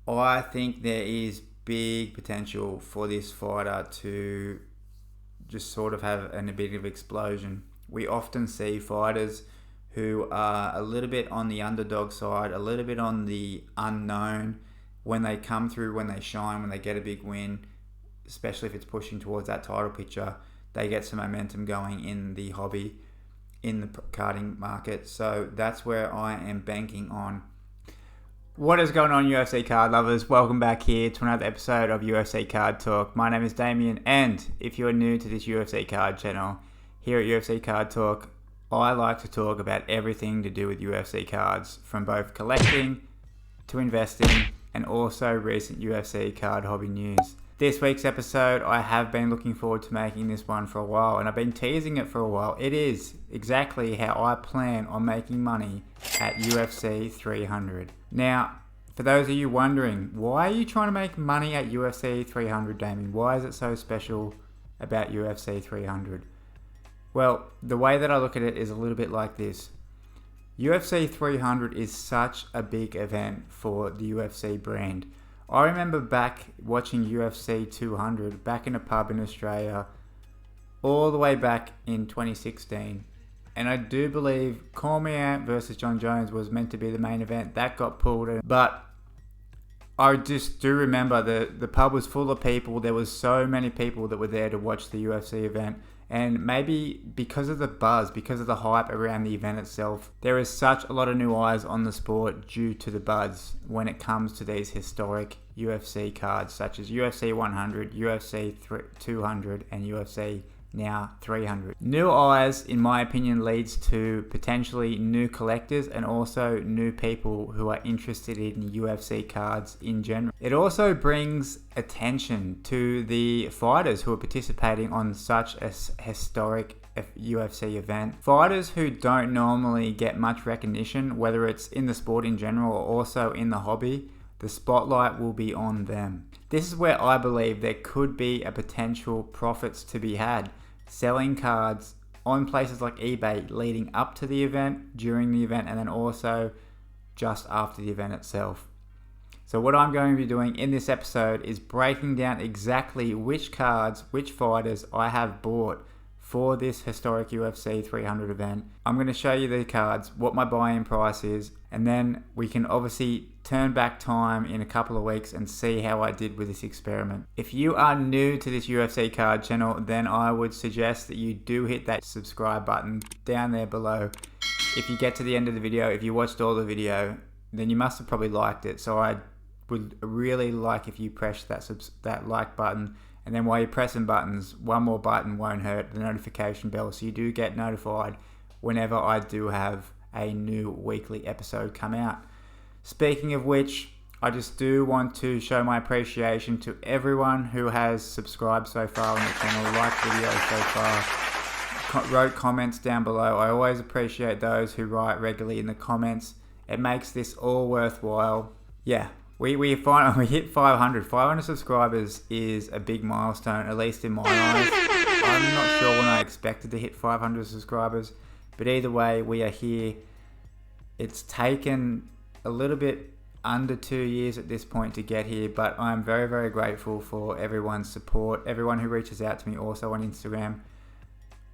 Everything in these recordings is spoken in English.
I think there is big potential for this fighter to just sort of have a bit of explosion. We often see fighters who are a little bit on the underdog side, a little bit on the unknown. When they come through, when they shine, when they get a big win, especially if it's pushing towards that title picture, they get some momentum going in the hobby, in the carding market. So that's where I am banking on. What is going on, UFC card lovers? Welcome back here to another episode of UFC Card Talk. My name is Damien, and if you're new to this UFC card channel, here at UFC Card Talk, I like to talk about everything to do with UFC cards, from both collecting to investing and also recent UFC card hobby news. This week's episode, I have been looking forward to making this one for a while, and I've been teasing it for a while. It is exactly how I plan on making money at UFC 300. Now, for those of you wondering, why are you trying to make money at UFC 300, Damien? Why is it so special about UFC 300? Well, the way that I look at it is a little bit like this. UFC 300 is such a big event for the UFC brand. I remember back watching UFC 200 back in a pub in Australia all the way back in 2016. And I do believe Cormier versus John Jones was meant to be the main event. That got pulled in. But I just do remember the pub was full of people. There was so many people that were there to watch the UFC event. And maybe because of the buzz, because of the hype around the event itself, there is such a lot of new eyes on the sport due to the buzz when it comes to these historic UFC cards such as UFC 100, UFC 200 and UFC now 300. New eyes, in my opinion, leads to potentially new collectors and also new people who are interested in UFC cards in general. It also brings attention to the fighters who are participating on such a historic UFC event. Fighters who don't normally get much recognition, whether it's in the sport in general or also in the hobby, the spotlight will be on them. This is where I believe there could be a potential profits to be had, selling cards on places like eBay leading up to the event, during the event, and then also just after the event itself. So what I'm going to be doing in this episode is breaking down exactly which cards, which fighters I have bought for this historic UFC 300 event. I'm going to show you the cards, what my buy-in price is, and then we can obviously turn back time in a couple of weeks and see how I did with this experiment. If you are new to this UFC card channel, then I would suggest that you do hit that subscribe button down there below. If you get to the end of the video, if you watched all the video, then you must have probably liked it. So I would really like if you press that like button. And then while you're pressing buttons, one more button won't hurt, the notification bell, so you do get notified whenever I do have a new weekly episode come out. Speaking of which, I just do want to show my appreciation to everyone who has subscribed so far on the channel, liked videos so far, wrote comments down below. I always appreciate those who write regularly in the comments. It makes this all worthwhile. Yeah. We hit 500. 500 subscribers is a big milestone, at least in my eyes. I'm not sure when I expected to hit 500 subscribers, but either way, we are here. It's taken a little bit under 2 years at this point to get here, but I'm very, very grateful for everyone's support, everyone who reaches out to me also on Instagram.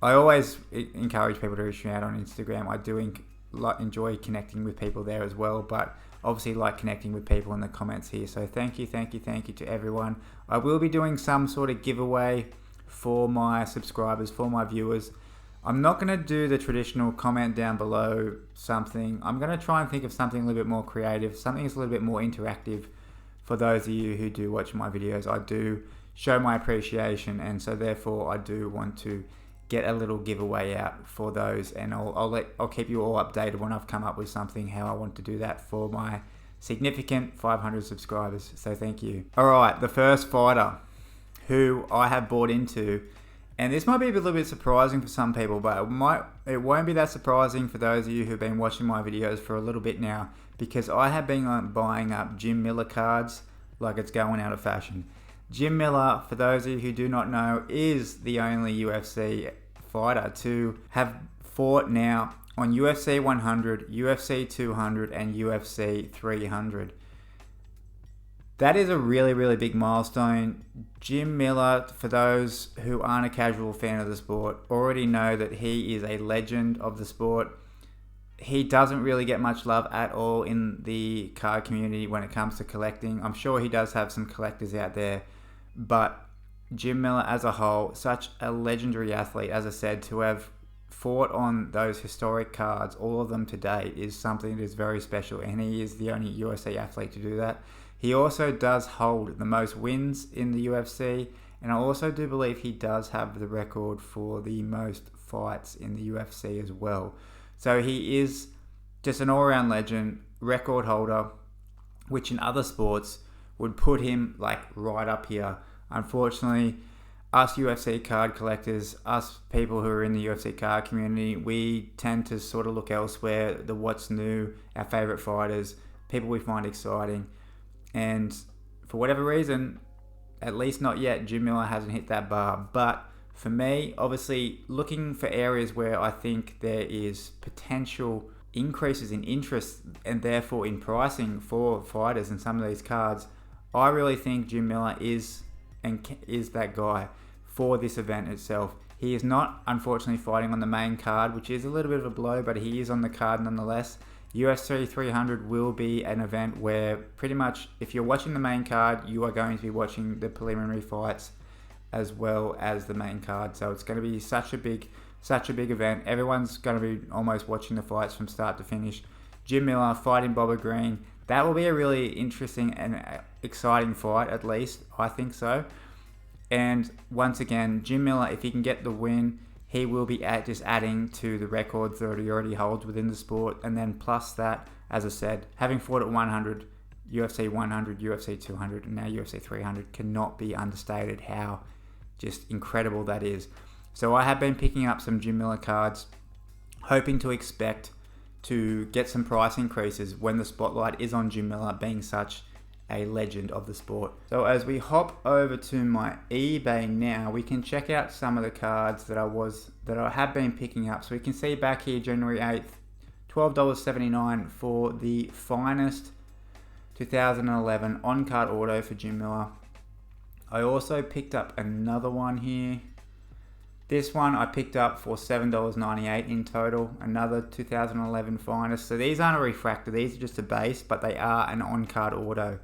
I always encourage people to reach me out on Instagram. I do enjoy connecting with people there as well, but obviously like connecting with people in the comments here. So thank you to everyone. I will be doing some sort of giveaway for my subscribers, for my viewers. I'm not going to do the traditional comment down below something. I'm going to try and think of something a little bit more creative, something that's a little bit more interactive for those of you who do watch my videos. I do show my appreciation, and so therefore I do want to get a little giveaway out for those, and I'll keep you all updated when I've come up with something, how I want to do that for my significant 500 subscribers. So thank you. All right, the first fighter who I have bought into, and this might be a little bit surprising for some people, but it won't be that surprising for those of you who've been watching my videos for a little bit now, because I have been buying up Jim Miller cards like it's going out of fashion. Jim Miller, for those of you who do not know, is the only UFC fighter to have fought now on UFC 100, UFC 200, and UFC 300. That is a really, really big milestone. Jim Miller, for those who aren't a casual fan of the sport, already know that he is a legend of the sport. He doesn't really get much love at all in the card community when it comes to collecting. I'm sure he does have some collectors out there, but Jim Miller as a whole, such a legendary athlete, as I said, to have fought on those historic cards, all of them to date, is something that is very special, and he is the only UFC athlete to do that. He also does hold the most wins in the UFC, and I also do believe he does have the record for the most fights in the UFC as well. So he is just an all-round legend, record holder, which in other sports would put him like right up here. Unfortunately, us UFC card collectors, us people who are in the UFC card community, we tend to sort of look elsewhere, the what's new, our favorite fighters, people we find exciting. And for whatever reason, at least not yet, Jim Miller hasn't hit that bar. But for me, obviously, looking for areas where I think there is potential increases in interest and therefore in pricing for fighters in some of these cards, I really think Jim Miller is that guy for this event itself. He is not, unfortunately, fighting on the main card, which is a little bit of a blow, but he is on the card nonetheless. UFC 300 will be an event where pretty much if you're watching the main card, you are going to be watching the preliminary fights as well as the main card. So it's going to be such a big event. Everyone's going to be almost watching the fights from start to finish. Jim Miller fighting Bobby Green. That will be a really interesting and exciting fight, at least. I think so. And once again, Jim Miller, if he can get the win, he will be just adding to the records that he already holds within the sport. And then plus that, as I said, having fought at 100, UFC 100, UFC 200, and now UFC 300 cannot be understated how just incredible that is. So I have been picking up some Jim Miller cards, hoping to expect to get some price increases when the spotlight is on Jim Miller being such a legend of the sport. So as we hop over to my eBay now, we can check out some of the cards that I have been picking up. So we can see back here January 8th, $12.79 for the finest 2011 on-card auto for Jim Miller. I also picked up another one here. This one I picked up for $7.98 in total, another 2011 finest. So these aren't a refractor, these are just a base, but they are an on-card auto.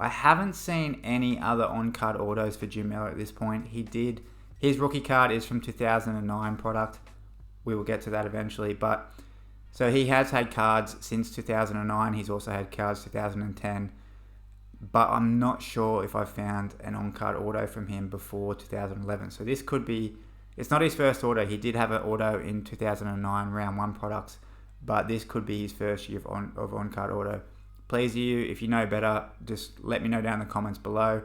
I haven't seen any other on-card autos for Jim Miller at this point. His rookie card is from 2009 product. We will get to that eventually, but so he has had cards since 2009. He's also had cards 2010, but I'm not sure if I found an on-card auto from him before 2011. So this could be, it's not his first auto. He did have an auto in 2009 round 1 products, but this could be his first year of on-card auto. Please, if you know better, just let me know down in the comments below.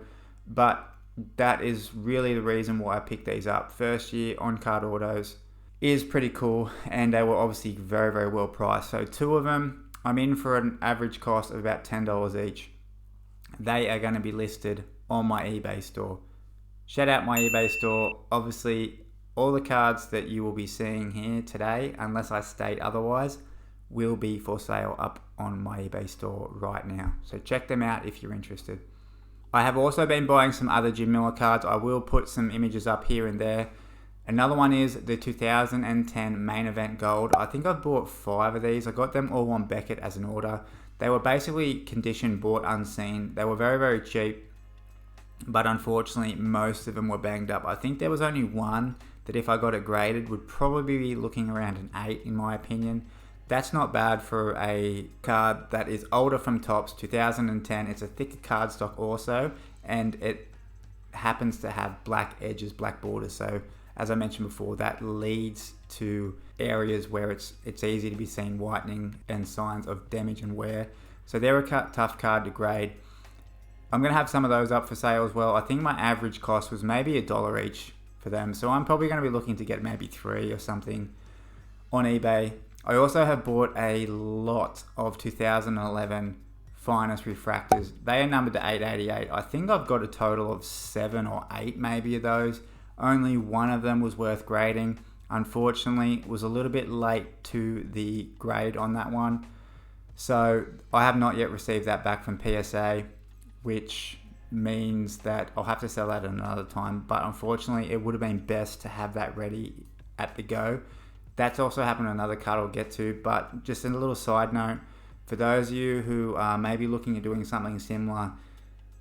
But that is really the reason why I picked these up. First year on-card autos is pretty cool, and they were obviously very, very well priced. So 2 of them, I'm in for an average cost of about $10 each. They are going to be listed on my eBay store. Shout out my eBay store. Obviously, all the cards that you will be seeing here today, unless I state otherwise, will be for sale up on my eBay store right now. So check them out if you're interested. I have also been buying some other Jim Miller cards. I will put some images up here and there. Another one is the 2010 Main Event Gold. I think I've bought 5 of these. I got them all on Beckett as an order. They were basically condition bought unseen. They were very, very cheap, but unfortunately most of them were banged up. I think there was only one that if I got it graded would probably be looking around an 8 in my opinion. That's not bad for a card that is older from Topps, 2010. It's a thicker cardstock also, and it happens to have black edges, black borders. So as I mentioned before, that leads to areas where it's easy to be seen whitening and signs of damage and wear. So they're a tough card to grade. I'm going to have some of those up for sale as well. I think my average cost was maybe $1 each for them. So I'm probably going to be looking to get maybe 3 or something on eBay. I also have bought a lot of 2011 finest refractors. They are numbered to 888. I think I've got a total of 7 or 8 maybe of those. Only one of them was worth grading. Unfortunately, was a little bit late to the grade on that one. So I have not yet received that back from PSA. which means that I'll have to sell that another time. But unfortunately, it would have been best to have that ready at the go. That's also happened to another card I'll get to. But just a little side note, for those of you who are maybe looking at doing something similar,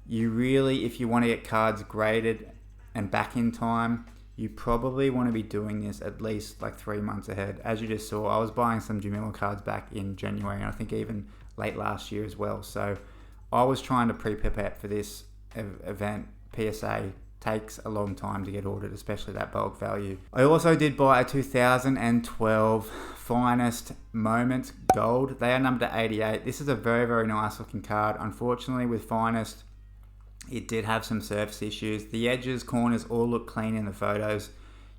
you really, if you want to get cards graded and back in time, you probably want to be doing this at least like 3 months ahead. As you just saw, I was buying some Jamila cards back in January, and I think even late last year as well. So I was trying to pre-prepare for this event. PSA takes a long time to get ordered, especially that bulk value. I also did buy a 2012 Finest Moments Gold. They are numbered to 88. This is a very, very nice looking card. Unfortunately, with Finest, it did have some surface issues. The edges, corners all look clean in the photos.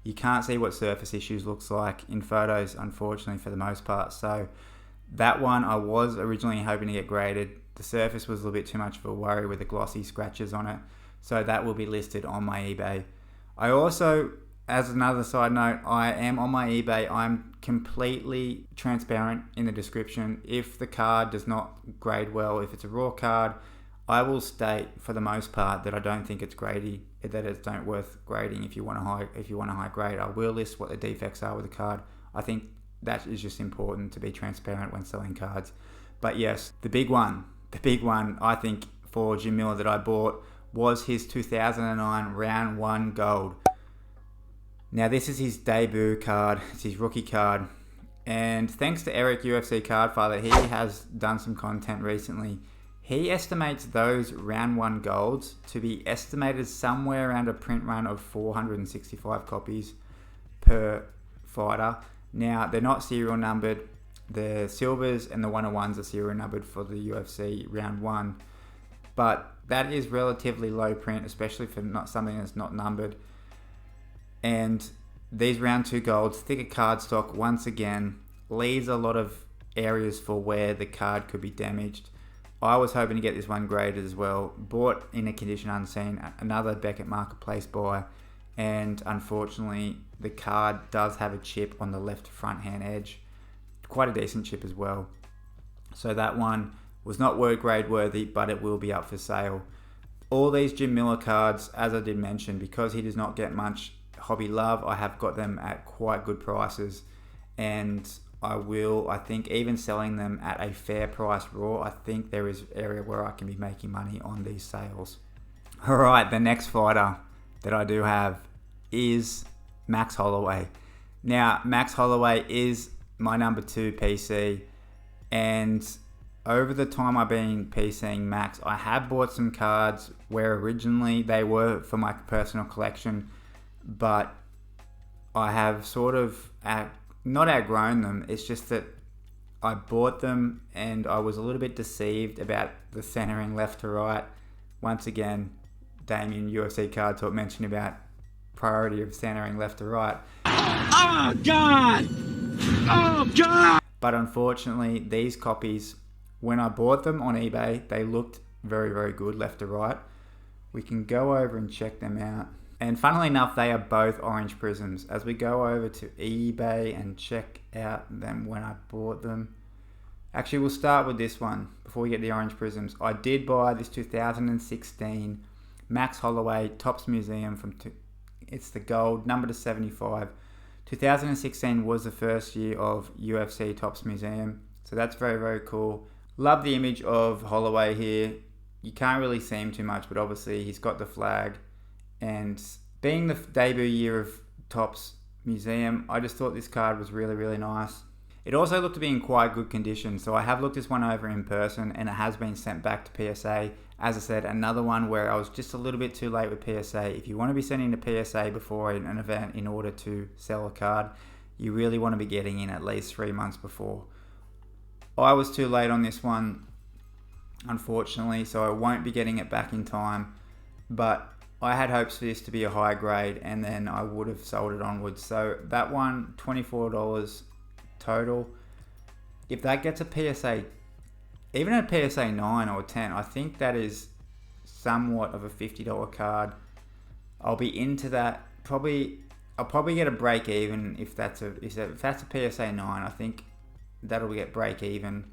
You can't see what surface issues looks like in photos, unfortunately, for the most part. So that one I was originally hoping to get graded. The surface was a little bit too much of a worry with the glossy scratches on it. So that will be listed on my eBay. I also, as another side note, I am on my eBay. I'm completely transparent in the description. If the card does not grade well, if it's a raw card, I will state for the most part that I don't think it's grady, that it's not worth grading. If you want a high grade, I will list what the defects are with the card. I think that is just important to be transparent when selling cards. But yes, the big one I think for Jamila that I bought was his 2009 round 1 gold. Now this is his debut card, it's his rookie card, and thanks to Eric, UFC Card Father, he has done some content recently. He estimates those round 1 golds to be estimated somewhere around a print run of 465 copies per fighter. Now, they're not serial numbered. The silvers and the 101s are serial numbered for the UFC round 1. But that is relatively low print, especially for not something that's not numbered. And these round 2 golds, thicker cardstock, once again, leaves a lot of areas for where the card could be damaged. I was hoping to get this one graded as well. Bought in a condition unseen, another Beckett Marketplace buy, and unfortunately the card does have a chip on the left front hand edge. Quite a decent chip as well. So that one was not word grade worthy, but it will be up for sale. All these Jim Miller cards, as I did mention, because he does not get much hobby love, I have got them at quite good prices, and I think even selling them at a fair price raw, I think there is area where I can be making money on these sales. Alright, the next fighter that I do have is Max Holloway. Now, Max Holloway is my number 2 PC, and over the time I've been PCing Max, I have bought some cards where originally they were for my personal collection, but I have sort of not outgrown them. It's just that I bought them and I was a little bit deceived about the centering left to right. Once again, Damien, UFC Card Talk, mentioned about priority of centering left to right. Oh God! Oh God! But unfortunately, these copies, when I bought them on eBay, they looked very, very good left to right. We can go over and check them out. And funnily enough, they are both orange prisms. As we go over to eBay and check out them when I bought them. Actually, we'll start with this one before we get the orange prisms. I did buy this 2016 Max Holloway Topps Museum it's the gold, number to 75. 2016 was the first year of UFC Topps Museum. So that's very, very cool. Love the image of Holloway here. You can't really see him too much, but obviously he's got the flag. And being the debut year of Topps Museum, I just thought this card was really, really nice. It also looked to be in quite good condition, so I have looked this one over in person and it has been sent back to PSA. As I said, another one where I was just a little bit too late with PSA. If you want to be sending to PSA before an event in order to sell a card, you really want to be getting in at least 3 months before. I was too late on this one, unfortunately, so I won't be getting it back in time. But I had hopes for this to be a high grade and then I would have sold it onwards. So that one, $24 total. If that gets a PSA, even a PSA 9 or 10, I think that is somewhat of a $50 card. I'll be into that. I'll probably get a break even if that's a PSA 9. I think that'll get break even.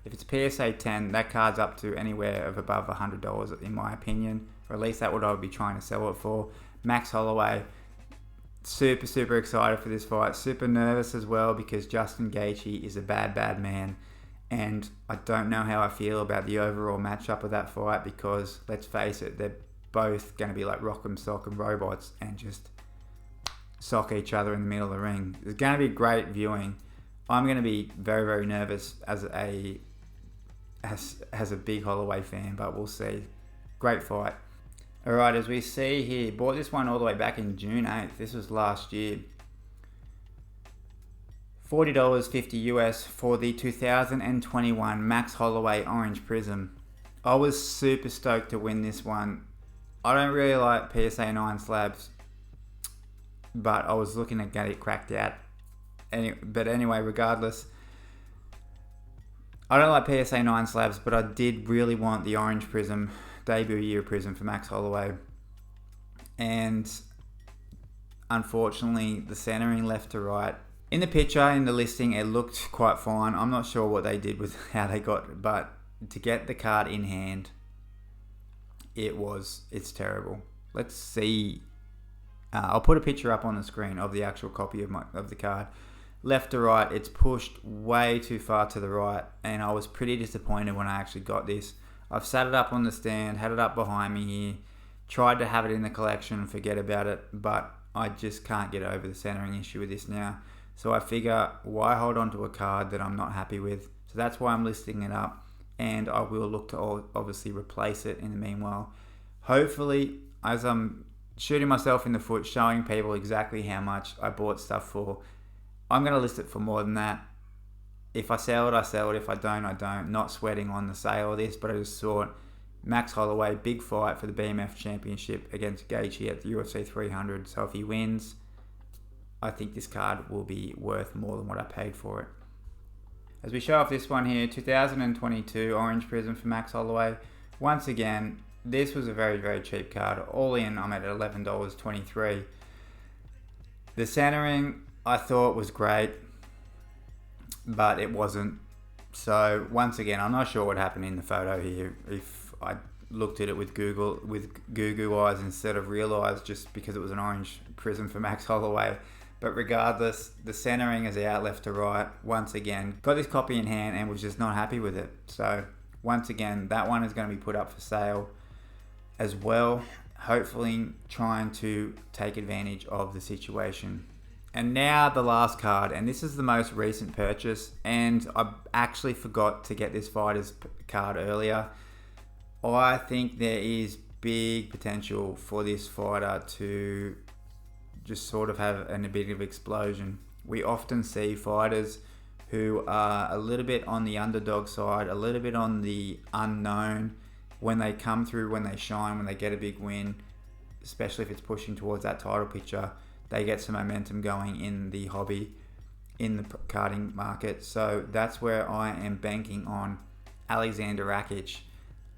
If it's PSA 10, that card's up to anywhere of above $100 in my opinion, or at least that's what I would be trying to sell it for. Max Holloway, super excited for this fight. Super nervous as well because Justin Gaethje is a bad man. And I don't know how I feel about the overall matchup of that fight because, let's face it, they're both going to be like rock'em sock'em robots and just sock each other in the middle of the ring. It's going to be great viewing. I'm going to be very nervous as a big Holloway fan, but we'll see. Great fight. Alright, as we see here, bought this one all the way back in June 8th. This was last year. $40.50 US for the 2021 Max Holloway Orange Prism. I was super stoked to win this one. I don't really like PSA 9 slabs, but I was looking to get it cracked out. But anyway, regardless, I don't like PSA 9 slabs, but I did really want the Orange Prism, debut year Prism for Max Holloway. And unfortunately, the centering left to right. In the picture, in the listing, it looked quite fine. I'm not sure what they did with how they got it, but to get the card in hand, it's terrible. Let's see. I'll put a picture up on the screen of the actual copy of the card. Left to right, it's pushed way too far to the right, and I was pretty disappointed when I actually got this. I've sat it up on the stand, had it up behind me here, tried to have it in the collection and forget about it, but I just can't get over the centering issue with this now. So I figure, why hold on to a card that I'm not happy with? So that's why I'm listing it up, and I will look to obviously replace it in the meanwhile. Hopefully, as I'm shooting myself in the foot, showing people exactly how much I bought stuff for, I'm going to list it for more than that. If I sell it, I sell it. If I don't, I don't. Not sweating on the sale of this, but I just thought Max Holloway, big fight for the BMF Championship against Gaethje at the UFC 300. So if he wins, I think this card will be worth more than what I paid for it. As we show off this one here, 2022 Orange Prism for Max Holloway. Once again, this was a very cheap card. All in, I'm at $11.23. The centering, I thought was great, but it wasn't. So once again, I'm not sure what happened in the photo here. If I looked at it with goo eyes instead of real eyes, just because it was an Orange Prism for Max Holloway. But regardless, the centering is out left to right. Once again, got this copy in hand and was just not happy with it. So once again, that one is going to be put up for sale as well. Hopefully trying to take advantage of the situation. And now the last card, and this is the most recent purchase, and I actually forgot to get this fighter's card earlier. I think there is big potential for this fighter to just sort of have a bit of explosion. We often see fighters who are a little bit on the underdog side, a little bit on the unknown. When they come through, when they shine, when they get a big win, especially if it's pushing towards that title picture, they get some momentum going in the hobby, in the carding market. So that's where I am banking on Alexander Rakic.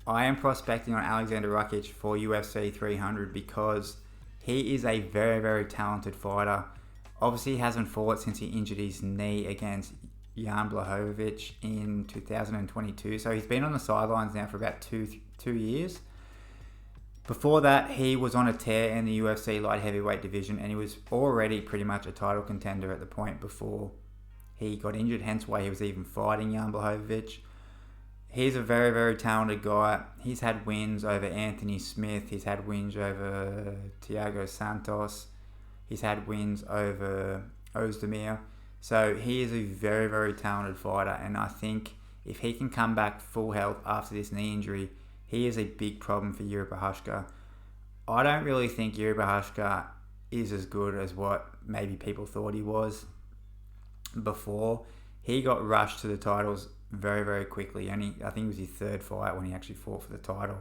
I am prospecting on Alexander Rakic for UFC 300 because he is a very talented fighter. Obviously, he hasn't fought since he injured his knee against Jan Blachowicz in 2022. So he's been on the sidelines now for about two years. Before that, he was on a tear in the UFC light heavyweight division, and he was already pretty much a title contender at the point before he got injured, hence why he was even fighting Jan Blachowicz. He's a very talented guy. He's had wins over Anthony Smith. He's had wins over Thiago Santos. He's had wins over Ozdemir. So he is a very talented fighter, and I think if he can come back full health after this knee injury, he is a big problem for Yuri Prochazka. I don't really think Yuri Prochazka is as good as what maybe people thought he was before. He got rushed to the titles very quickly. I think it was his third fight when he actually fought for the title.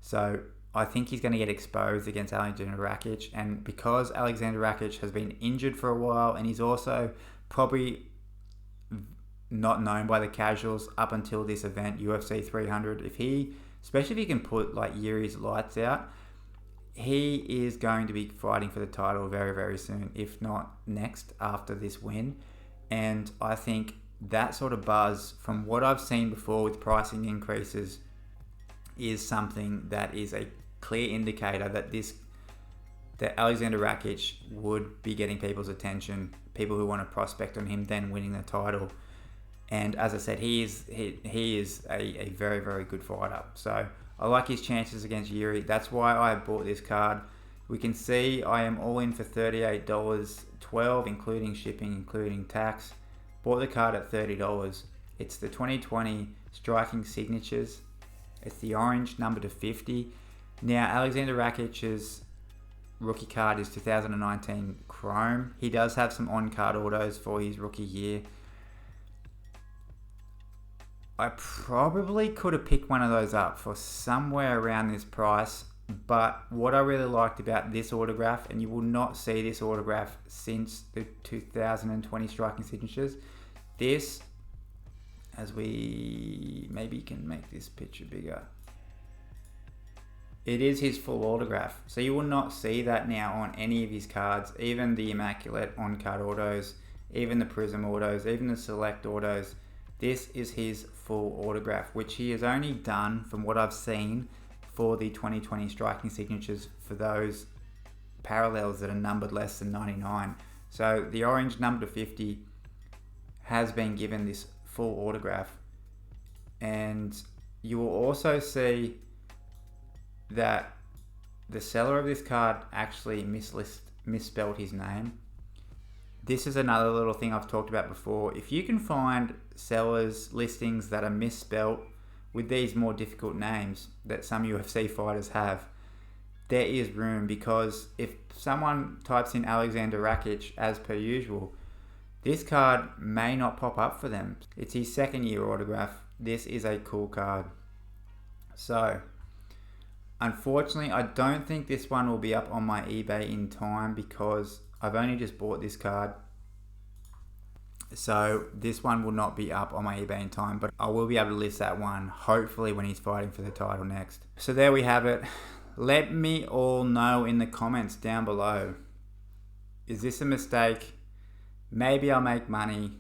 So I think he's going to get exposed against Alexander Rakic, and because Alexander Rakic has been injured for a while, and he's also probably not known by the casuals up until this event, UFC 300, especially if he can put like Yuri's lights out, he is going to be fighting for the title very soon, if not next after this win. And I think that sort of buzz, from what I've seen before with pricing increases, is something that is a clear indicator that Alexander Rakic would be getting people's attention, people who want to prospect on him then winning the title. And as I said, he is a very, very good fighter. So I like his chances against Yuri. That's why I bought this card. We can see I am all in for $38.12, including shipping, including tax. Bought the card at $30. It's the 2020 Striking Signatures. It's the orange, number to 50. Now, Alexander Rakic's rookie card is 2019 Chrome. He does have some on-card autos for his rookie year. I probably could have picked one of those up for somewhere around this price, but what I really liked about this autograph, and you will not see this autograph since the 2020 Striking Signatures, this, as we maybe can make this picture bigger, it is his full autograph. So you will not see that now on any of his cards, even the Immaculate on-card autos, even the Prism autos, even the Select autos. This is his full autograph, which he has only done, from what I've seen, for the 2020 Striking Signatures for those parallels that are numbered less than 99. So the orange number to 50 has been given this full autograph. And you will also see that the seller of this card actually misspelled his name. This is another little thing I've talked about before. If you can find sellers' listings that are misspelt with these more difficult names that some UFC fighters have, there is room, because if someone types in Alexander Rakic as per usual, this card may not pop up for them. It's his second year autograph. This is a cool card. So, unfortunately, I don't think this one will be up on my eBay in time, because I've only just bought this card. So this one will not be up on my eBay in time, but I will be able to list that one, hopefully, when he's fighting for the title next. So there we have it. Let me all know in the comments down below. Is this a mistake? Maybe I'll make money.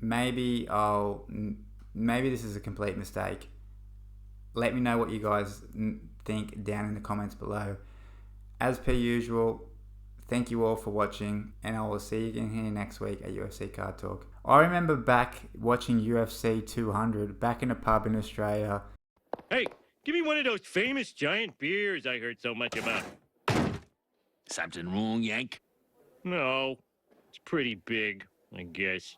Maybe this is a complete mistake. Let me know what you guys think down in the comments below. As per usual, thank you all for watching, and I will see you again here next week at UFC Card Talk. I remember back watching UFC 200 back in a pub in Australia. Hey, give me one of those famous giant beers I heard so much about. Something wrong, Yank? No, it's pretty big, I guess.